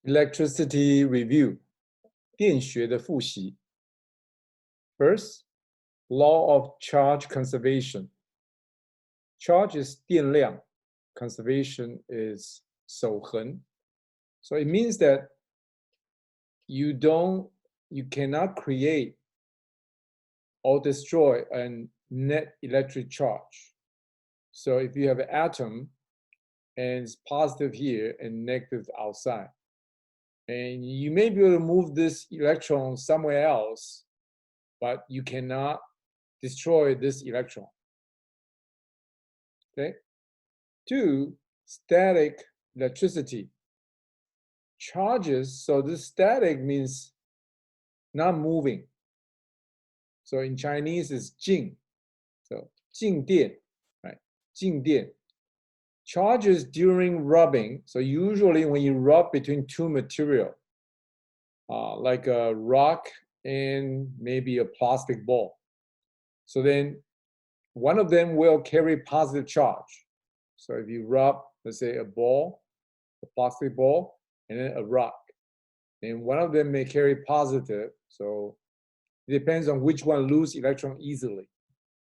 Electricity review, 电学的复习。First, law of charge conservation. Charge is 电量, conservation is 守恒. So it means that you cannot create or destroy a net electric charge. So if you have an atom and it's positive here and negative outside, and you may be able to move this electron somewhere else, but you cannot destroy this electron. Okay. 2, static electricity. Charges, so this static means not moving. So in Chinese it's 静. So 静电, right? 静电. Charges during rubbing. So usually when you rub between two material, like a rock and maybe a plastic ball. So then one of them will carry positive charge. So if you rub, let's say a ball, a plastic ball, and then a rock, and one of them may carry positive. So it depends on which one lose electron easily.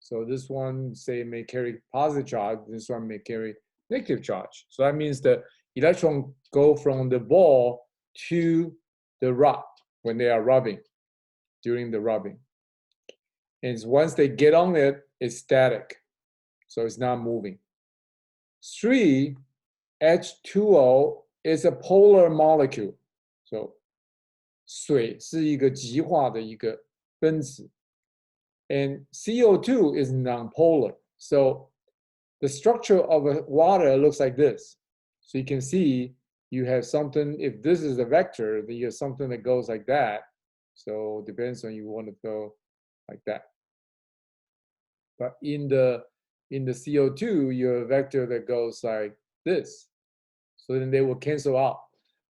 So this one, say, may carry positive charge. This one may carry negative charge. So that means the electron go from the ball to the rock when they are rubbing, during the rubbing. And once they get on it, it's static. So it's not moving. 3, H2O is a polar molecule. So 水是一个极化的一个分子. And CO2 is nonpolar. So the structure of water looks like this. So you can see you have something, if this is a vector, then you have something that goes like that. So it depends on you want to go like that. But in the CO2, you have a vector that goes like this. So then they will cancel out.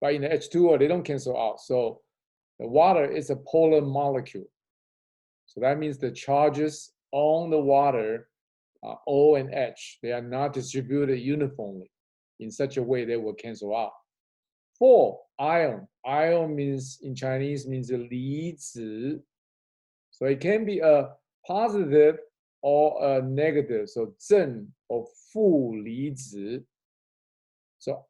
But in the H2O, they don't cancel out. So the water is a polar molecule. So that means the charges on the water, O and H, they are not distributed uniformly in such a way they will cancel out. 4, ion. Ion means, in Chinese, means 离子. So it can be a positive or a negative. So 正 or 负离子. So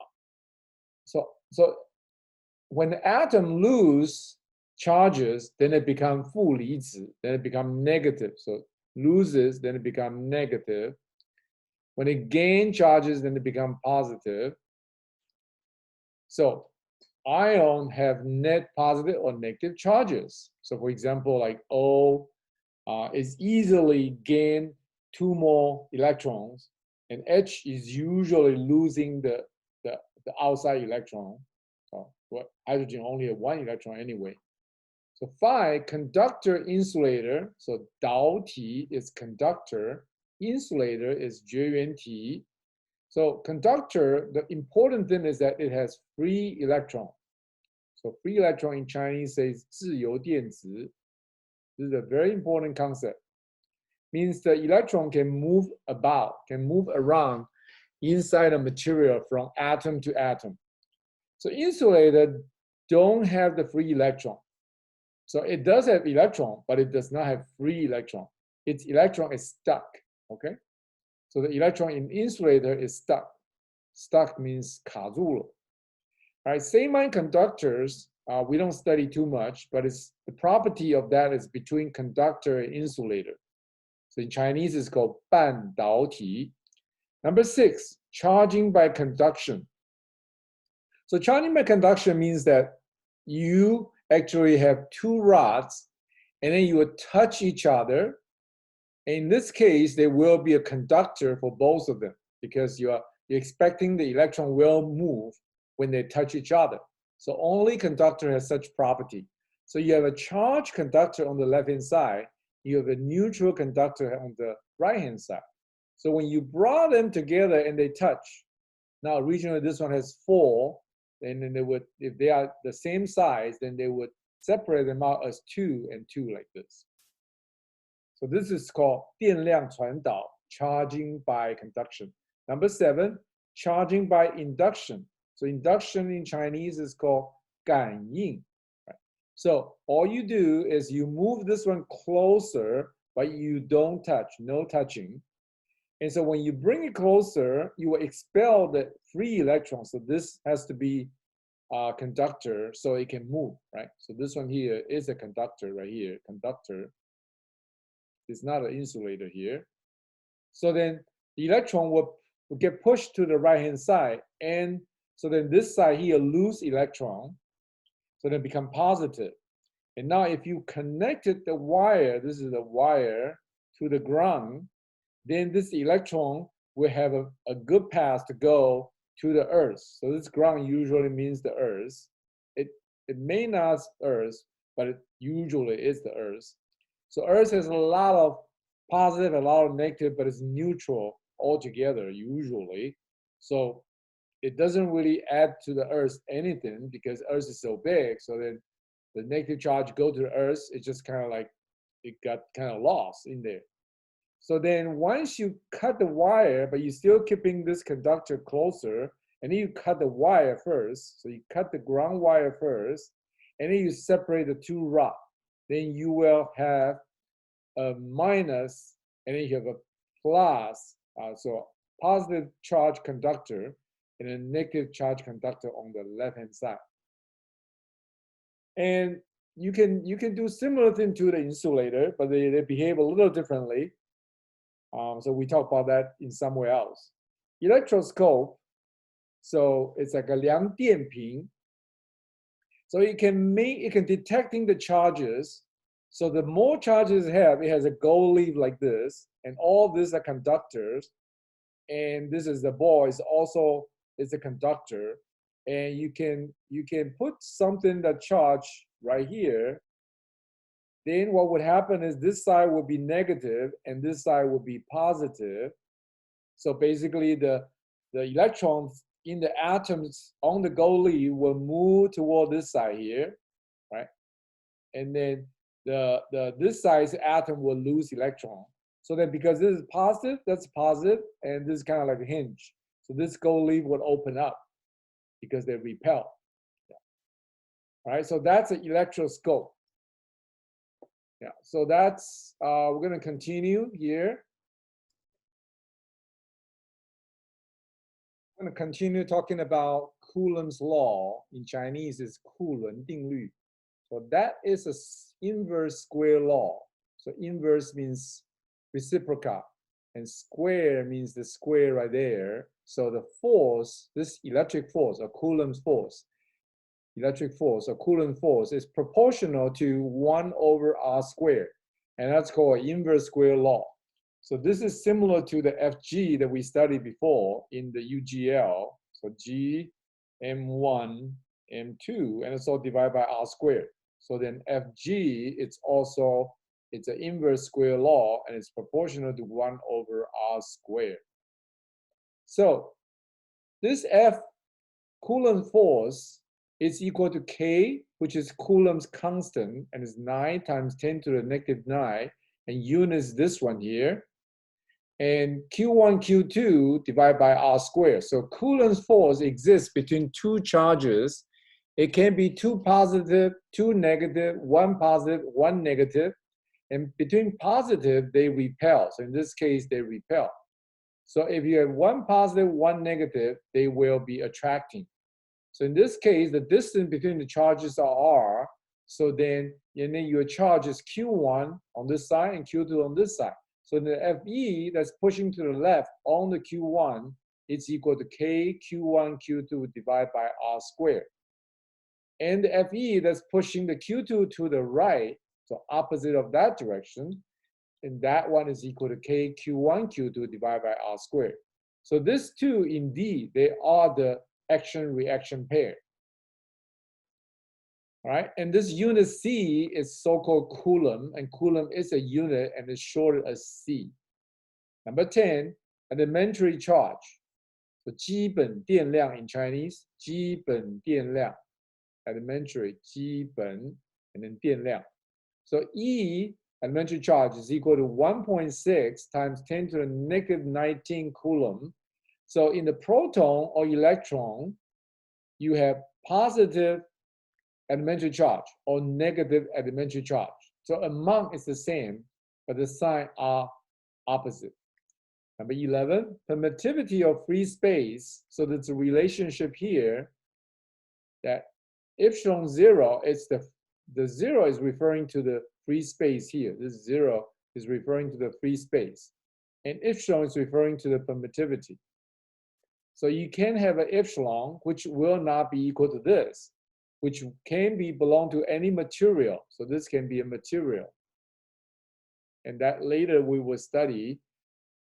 when the atom lose charges, then it becomes 负离子, then it becomes negative. So loses, then it becomes negative. When it gain charges, then it becomes positive. So ion have net positive or negative charges. So for example, like O is easily gain 2 more electrons, and H is usually losing the outside electron. Well, hydrogen only have 1 electron anyway. So 5, conductor, insulator. So 导体 is conductor, insulator is 绝缘体. So conductor, the important thing is that it has free electron. So free electron in Chinese says 自由电子. This is a very important concept. Means the electron can move about, can move around inside a material from atom to atom. So insulator don't have the free electron. So it does have electron, but it does not have free electron. Its electron is stuck, okay? So the electron in insulator is stuck. Stuck means 卡住了. All right, semiconductors, we don't study too much, but it's the property of that is between conductor and insulator. So in Chinese, it's called 半导体. Number 6, charging by conduction. So charging by conduction means that you actually have 2 rods, and then you would touch each other. In this case, there will be a conductor for both of them because you're expecting the electron will move when they touch each other. So only conductor has such property. So you have a charged conductor on the left-hand side, you have a neutral conductor on the right-hand side. So when you brought them together and they touch, now originally this one has 4, and then they would, if they are the same size, then they would separate them out as 2 and 2 like this. So this is called 电量传导, charging by conduction. Number 7, charging by induction. So induction in Chinese is called 感应. Right? So all you do is you move this one closer, but you don't touch, no touching. And so when you bring it closer, you will expel the free electrons. So this has to be a conductor so it can move, right? So this one here is a conductor right here, conductor. It's not an insulator here. So then the electron will get pushed to the right-hand side. And so then this side here lose electron. So then become positive. And now if you connected the wire, this is the wire, to the ground, then this electron will have a good path to go to the earth. So this ground usually means the earth. It may not earth, but it usually is the earth. So earth has a lot of positive, a lot of negative, but it's neutral altogether usually. So it doesn't really add to the earth anything because earth is so big. So then the negative charge go to the earth, it just kind of like, it got kind of lost in there. So then once you cut the wire, but you're still keeping this conductor closer, and then you cut the wire first. So you cut the ground wire first, and then you separate the two rods. Then you will have a minus, and then you have a plus. So positive charge conductor and a negative charge conductor on the left-hand side. And you can do similar thing to the insulator, but they behave a little differently. So we talk about that in somewhere else. Electroscope, so it's like a 量电瓶. So it can detecting the charges. So the more charges it have, it has a gold leaf like this, and all these are conductors. And this is the ball is also is a conductor. And you can put something that charge right here. Then what would happen is this side would be negative and this side would be positive. So basically the electrons in the atoms on the gold leaf will move toward this side here, right? And then this side's atom will lose electron. So then because this is positive, that's positive, and this is kind of like a hinge. So this gold leaf would open up because they repel. Yeah. All right, so that's an electroscope. Yeah, so that's, we're going to continue here. I'm going to continue talking about Coulomb's law. In Chinese, it's 库伦定律. So that is an inverse square law. So inverse means reciprocal, and square means the square right there. So the force, this electric force, or Coulomb's force, electric force, or Coulomb force, is proportional to 1 over r squared. And that's called inverse square law. So this is similar to the Fg that we studied before in the UGL. So G, M1, M2, and it's all divided by r squared. So then Fg, it's an inverse square law, and it's proportional to 1 over r squared. So this F Coulomb force is equal to K, which is Coulomb's constant, and is 9 times 10 to the negative 9, and unit is this one here. And Q1, Q2 divided by r squared. So Coulomb's force exists between two charges. It can be 2 positive, 2 negative, 1 positive, 1 negative. And between positive, they repel. So in this case, they repel. So if you have 1 positive, 1 negative, they will be attracting. So in this case, the distance between the charges are r. So then your charge is Q1 on this side and Q2 on this side. So the Fe that's pushing to the left on the Q1 is equal to K Q1 Q2 divided by r squared. And the Fe that's pushing the Q2 to the right, so opposite of that direction, and that one is equal to K Q1 Q2 divided by r squared. So these two, indeed, they are the action-reaction pair. All right, and this unit C is so-called Coulomb, and Coulomb is a unit and is shorted as C. Number 10, elementary charge. So 基本电量 in Chinese, 基本电量, elementary, 基本, and then 电量. So E, elementary charge, is equal to 1.6 times 10 to the negative 19 Coulomb. So in the proton or electron, you have positive elementary charge or negative elementary charge. So amount is the same, but the sign are opposite. Number 11, permittivity of free space. So there's a relationship here that epsilon 0 is the 0 is referring to the free space here. This 0 is referring to the free space. And epsilon is referring to the permittivity. So you can have an epsilon which will not be equal to this, which can belong to any material. So this can be a material. And that later we will study,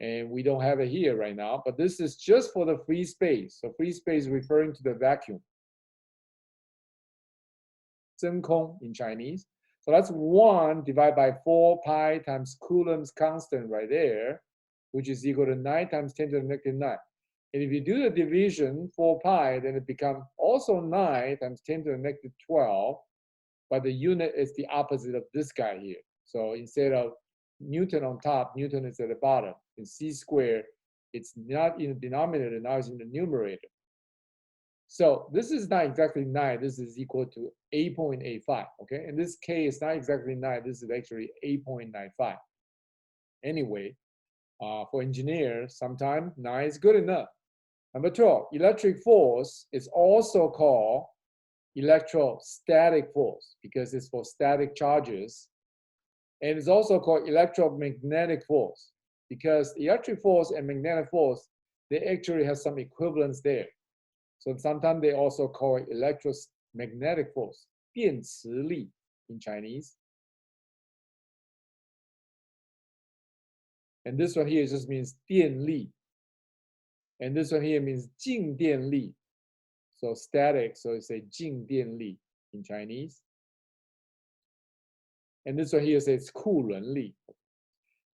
and we don't have it here right now, but this is just for the free space. So free space referring to the vacuum. 真空 in Chinese. So that's 1 divided by 4 pi times Coulomb's constant right there, which is equal to 9 times 10 to the negative 9. And if you do the division, 4 pi, then it becomes also 9 times 10 to the negative 12, but the unit is the opposite of this guy here. So instead of Newton on top, Newton is at the bottom. In c squared, it's not in the denominator, now it's in the numerator. So this is not exactly 9, this is equal to 8.85, okay? And this k is not exactly 9, this is actually 8.95. Anyway, for engineers, sometimes 9 is good enough. Number 12, electric force is also called electrostatic force because it's for static charges. And it's also called electromagnetic force because electric force and magnetic force, they actually have some equivalence there. So sometimes they also call it electromagnetic force, 电磁力 in Chinese. And this one here just means 电力. And this one here means 静电力. So static, so it's a 静电力 in Chinese. And this one here says 库伦力.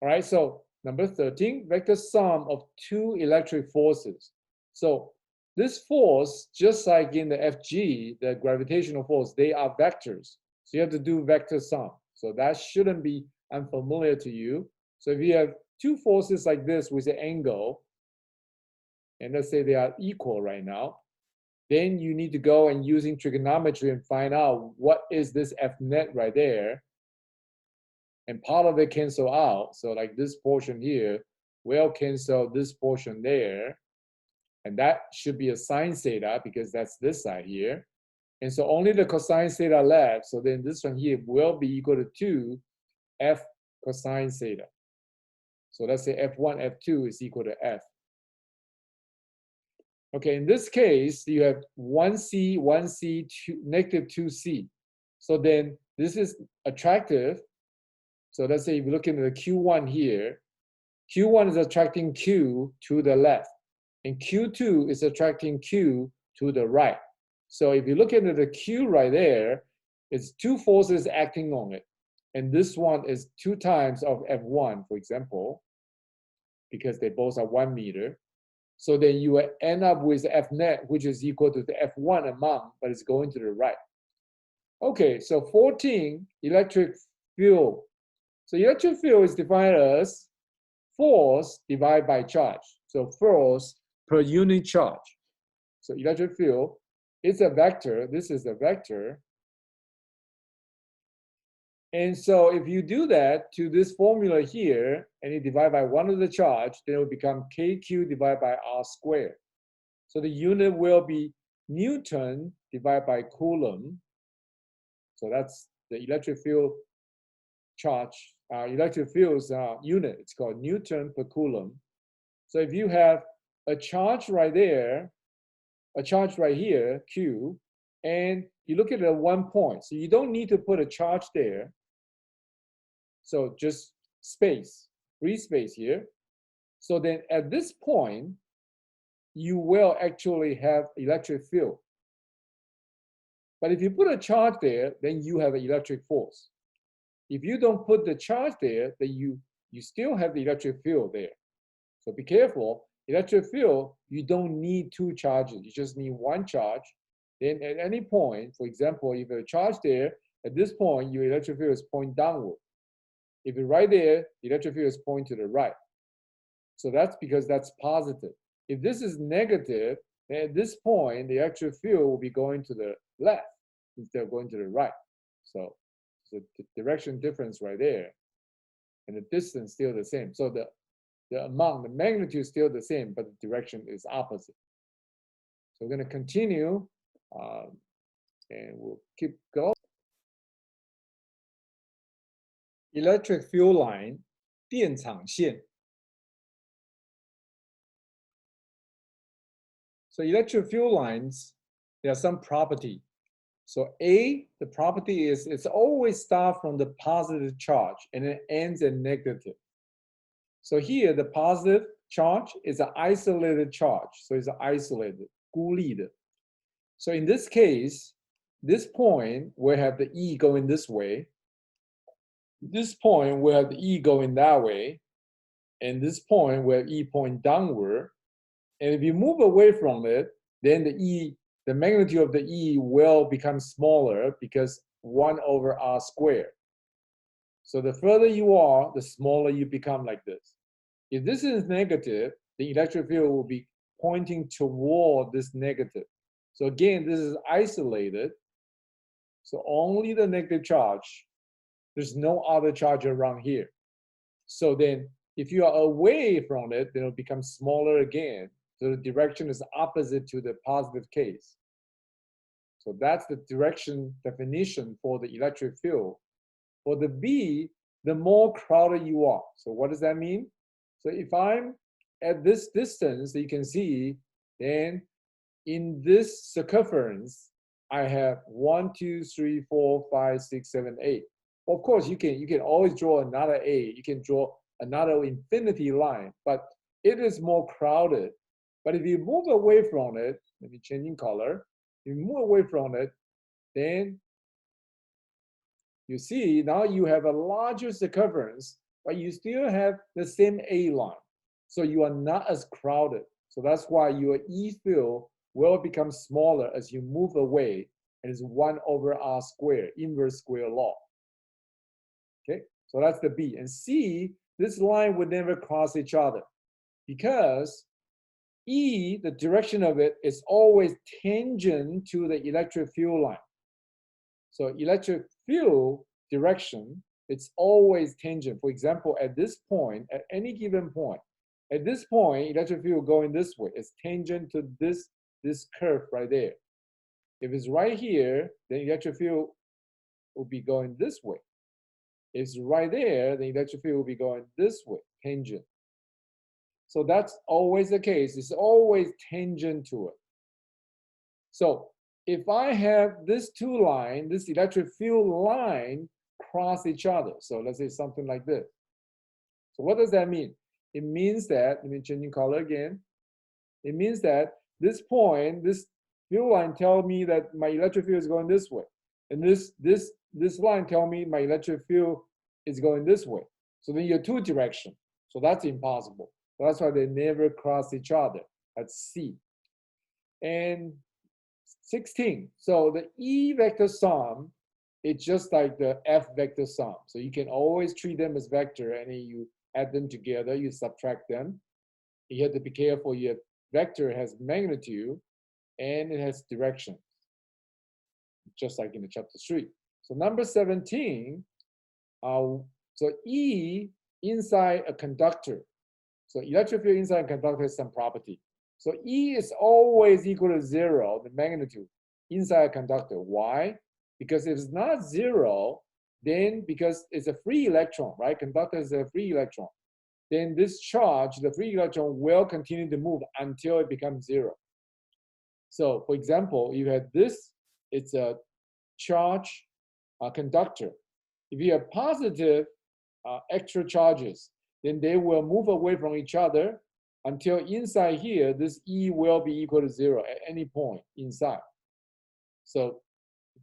All right, so number 13, vector sum of 2 electric forces. So this force, just like in the FG, the gravitational force, they are vectors. So you have to do vector sum. So that shouldn't be unfamiliar to you. So if you have 2 forces like this with an angle, and let's say they are equal right now, then you need to go and using trigonometry and find out what is this F net right there. And part of it cancel out. So like this portion here will cancel this portion there. And that should be a sine theta because that's this side here. And so only the cosine theta left. So then this one here will be equal to 2 F cosine theta. So let's say F1, F2 is equal to F. Okay, in this case, you have 1C, 1C, negative 2C. So then this is attractive. So let's say if you look into the Q1 here, Q1 is attracting Q to the left, and Q2 is attracting Q to the right. So if you look into the Q right there, it's 2 forces acting on it. And this one is 2 times of F1, for example, because they both are 1 meter. So then you will end up with F net, which is equal to the F1 amount, but it's going to the right. Okay, so 14, electric field. So electric field is defined as force divided by charge. So force per unit charge. So electric field is a vector. This is a vector. And so if you do that to this formula here, and you divide by 1 of the charge, then it will become kq divided by r squared. So the unit will be Newton divided by Coulomb. So that's the electric field charge, electric field's unit. It's called Newton per Coulomb. So if you have a charge right there, a charge right here, Q, and you look at it at 1 point. So you don't need to put a charge there. So just space, free space here. So then at this point, you will actually have electric field. But if you put a charge there, then you have an electric force. If you don't put the charge there, then you still have the electric field there. So be careful. Electric field, you don't need 2 charges. You just need 1 charge. Then at any point, for example, if you have a charge there, at this point, your electric field is pointing downward. If you're right there, the electric field is pointing to the right. So that's because that's positive. If this is negative, then at this point, the electric field will be going to the left. instead of going to the right. So the direction difference right there, and the distance still the same. So the amount, the magnitude is still the same, but the direction is opposite. So we're going to continue, and we'll keep going. Electric fuel line, 电场线. So electric fuel lines, there are some property. So A, the property is it's always start from the positive charge and it ends at negative. So here the positive charge is an isolated charge. So it's isolated, 孤立的. So in this case, this point will have the E going this way. This point will have the E going that way. And this point will have E point downward. And if you move away from it, then the magnitude of the E will become smaller because 1 over R squared. So the further you are, the smaller you become like this. If this is negative, the electric field will be pointing toward this negative. So again, this is isolated. So only the negative charge. There's no other charge around here. So then if you are away from it, then it'll become smaller again. So the direction is opposite to the positive case. So that's the direction definition for the electric field. For the B, the more crowded you are. So what does that mean? So if I'm at this distance, you can see, then in this circumference, I have 1, 2, 3, 4, 5, 6, 7, 8. Of course, you can always draw another A. You can draw another infinity line, but it is more crowded. But if you move away from it, let me change in color. If you move away from it, then you see now you have a larger circumference, but you still have the same A line. So you are not as crowded. So that's why your E field will become smaller as you move away, and it's 1 over R squared, inverse square law. Okay, so that's the B. And C, this line would never cross each other because E, the direction of it is always tangent to the electric field line. So electric field direction, it's always tangent. For example, at this point, at any given point, at this point, electric field going this way. It's tangent to this curve right there. If it's right here, then electric field will be going this way. If it's right there, then electric field will be going this way, tangent. So that's always the case. It's always tangent to it. So if I have this two lines, this electric field line cross each other. So let's say something like this. So what does that mean? It means that, let me change in color again. It means that this point, this field line tell me that my electric field is going this way. And this line tell me my electric field is going this way. So then you have two directions. So that's impossible. So that's why they never cross each other. That's C. And 16. So the E vector sum, it's just like the F vector sum. So you can always treat them as vector, and then you add them together, you subtract them. You have to be careful. Your vector has magnitude and it has direction, just like in the chapter 3. So number 17, so E inside a conductor. So electric field inside a conductor has some property. So E is always equal to 0, the magnitude, inside a conductor. Why? Because if it's not 0, then because it's a free electron, right? Conductor is a free electron. Then this charge, the free electron, will continue to move until it becomes 0. So for example, you have this, it's a charge conductor. If you have positive extra charges, then they will move away from each other until inside here, this E will be equal to 0 at any point inside. So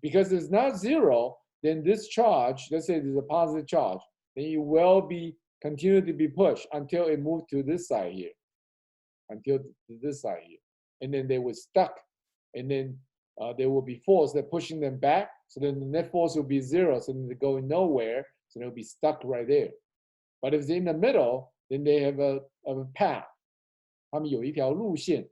because it's not 0, then this charge, let's say there's a positive charge, then it will be continue to be pushed until it moves to this side here, until this side here. And then they will stuck, and then there will be force that pushing them back, so then the net force will be 0, so then they're going nowhere, so they'll be stuck right there. But if it's in the middle, then they have a path. 他们有一条路线,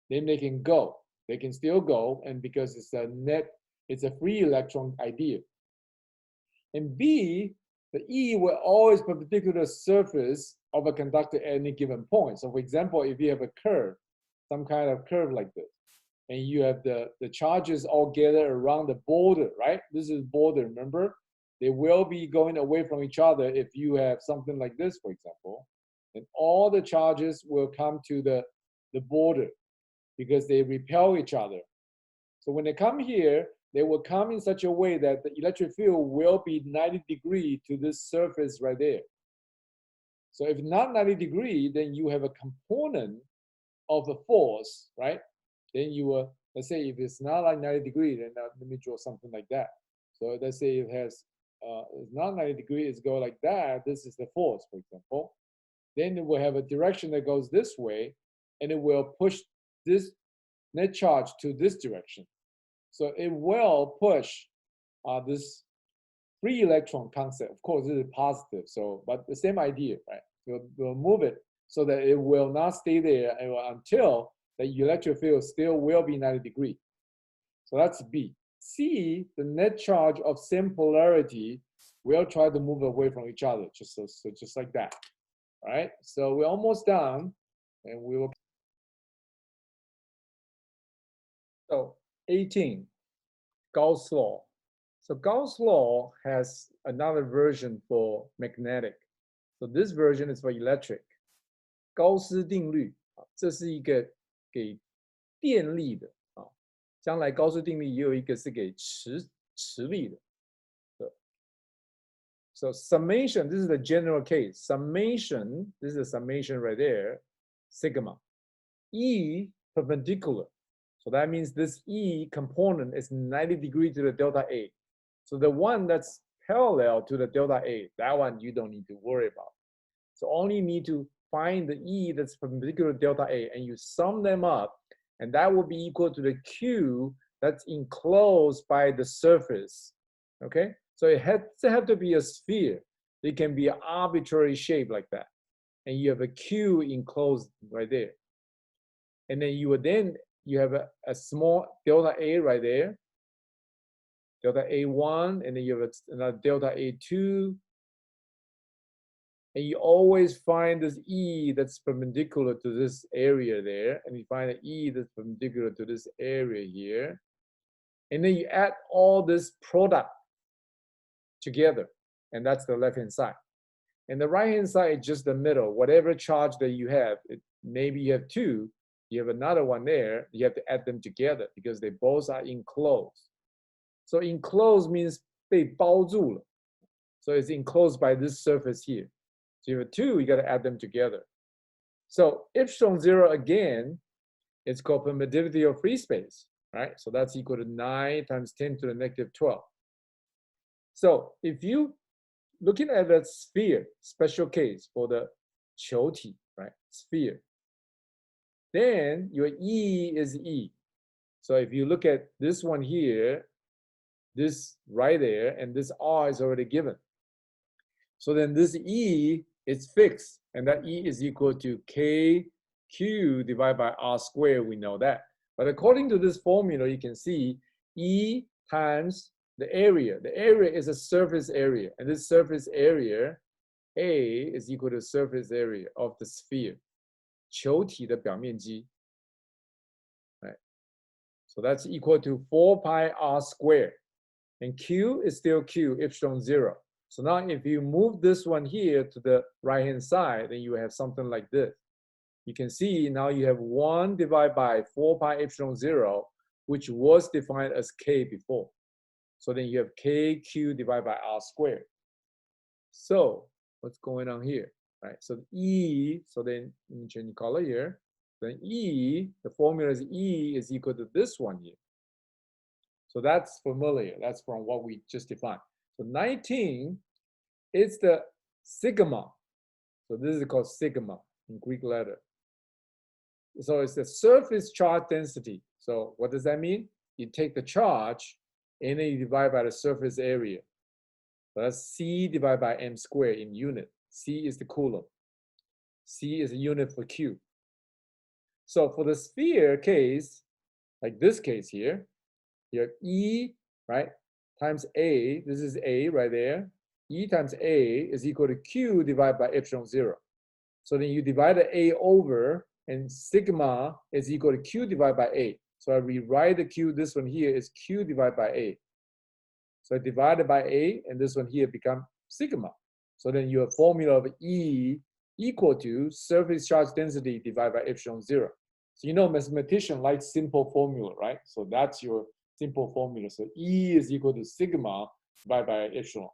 then they can go. They can still go, and because it's a net It's a free electron idea. And B, the E will always be perpendicular to the surface of a conductor at any given point. So for example, if you have a curve, some kind of curve like this, and you have the charges all gather around the border, right? This is border, remember? They will be going away from each other if you have something like this, for example. And all the charges will come to the border because they repel each other. So when they come here, they will come in such a way that the electric field will be 90 degrees to this surface right there. So if not 90 degrees, then you have a component of a force, right? Then you will, let's say if it's not like 90 degrees, then let me draw something like that. So let's say it has, it's not 90 degrees, it's go like that. This is the force, for example. Then it will have a direction that goes this way, and it will push this net charge to this direction. So it will push this free electron concept. Of course, this is positive, so but the same idea, right? We'll move it so that it will not stay there until the electric field still will be 90 degrees. So that's B. C, the net charge of same polarity will try to move away from each other, just like that. All right, so we're almost done, and we will. So 18, Gauss law. So Gauss law has another version for magnetic. So this version is for electric. 高斯定律，这是一个给电力的啊。将来高斯定律也有一个是给磁力的。So summation, this is the general case. Summation, this is the summation right there, sigma. E perpendicular. So that means this E component is 90 degrees to the delta A. So the one that's parallel to the delta A, that one you don't need to worry about. So only need to find the E that's perpendicular to delta A, and you sum them up, and that will be equal to the Q that's enclosed by the surface. Okay, so it has to have to be a sphere. It can be an arbitrary shape like that, and you have a Q enclosed right there. And then you have a small delta A right there, delta A1, and then you have another delta A2. And you always find this E that's perpendicular to this area there, and you find an E that's perpendicular to this area here. And then you add all this product together, and that's the left-hand side. And the right-hand side is just the middle. Whatever charge that you have, maybe you have two, you have another one there, you have to add them together because they both are enclosed. So enclosed means 被包住了. So it's enclosed by this surface here. So you have two, you got to add them together. So epsilon 0 again, it's called permittivity of free space, right? So that's equal to 9 times 10 to the negative 12. So if you looking at a sphere, special case for the 球体, right? Sphere. Then your E is E. So if you look at this one here, this right there, and this R is already given. So then this E is fixed, and that E is equal to KQ divided by R squared, we know that. But according to this formula, you can see E times the area. The area is a surface area, and this surface area, A, is equal to surface area of the sphere. 球体的表面积. Right? So that's equal to 4 pi R squared. And Q is still Q, epsilon 0. So now if you move this one here to the right-hand side, then you have something like this. You can see now you have 1 divided by 4 pi epsilon 0, which was defined as K before. So then you have KQ divided by R squared. So what's going on here, right? So E, so then let me change the color here. Then E, the formula is E is equal to this one here. So that's familiar. That's from what we just defined. So 19 is the sigma. So this is called sigma in Greek letter. So it's the surface charge density. So what does that mean? You take the charge and then you divide by the surface area. So that's C divided by m squared in unit. C is the Coulomb. C is a unit for Q. So for the sphere case, like this case here, you have E right? Times A, this is A right there. E times A is equal to Q divided by epsilon 0. So then you divide the A over, and sigma is equal to Q divided by A. So I rewrite the Q, this one here is Q divided by A. So I divide it by A, and this one here become sigma. So then your formula of E equal to surface charge density divided by epsilon 0. So you know mathematician like simple formula, right? So that's your simple formula. So E is equal to sigma divided by epsilon.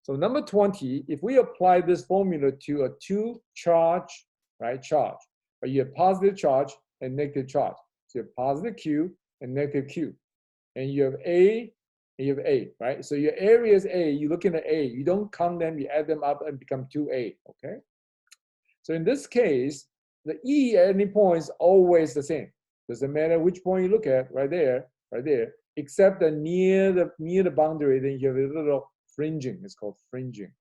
So number 20, if we apply this formula to a two charge, right, charge, but you have positive charge and negative charge. So you have positive Q and negative Q. And you have A and you have A, right? So your area is A, you look at A, you don't count them, you add them up and become 2A, okay? So in this case, the E at any point is always the same. Doesn't matter which point you look at, right there, except the near the boundary, then you have a little fringing. It's called fringing.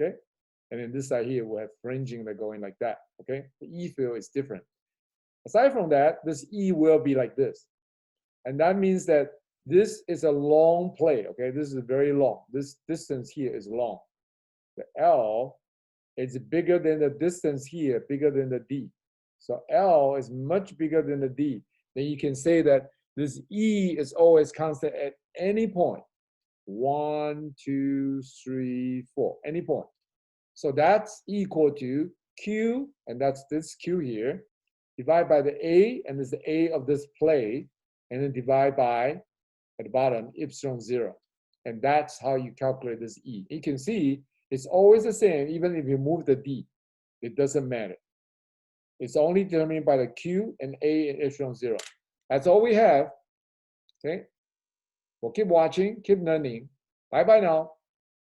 Okay, and then this side here will have fringing that going like that. Okay, the E field is different. Aside from that, this E will be like this, and that means that this is a long play. Okay, this is very long. This distance here is long. The L is bigger than the distance here, bigger than the D. So L is much bigger than the D. Then you can say that this E is always constant at any point. 1, 2, 3, 4, any point. So that's equal to Q, and that's this Q here, divide by the A, and this is the A of this play, and then divide by, at the bottom, epsilon 0. And that's how you calculate this E. You can see it's always the same, even if you move the D. It doesn't matter. It's only determined by the Q and A and epsilon 0. That's all we have. Okay? Well, keep watching, keep learning. Bye-bye now.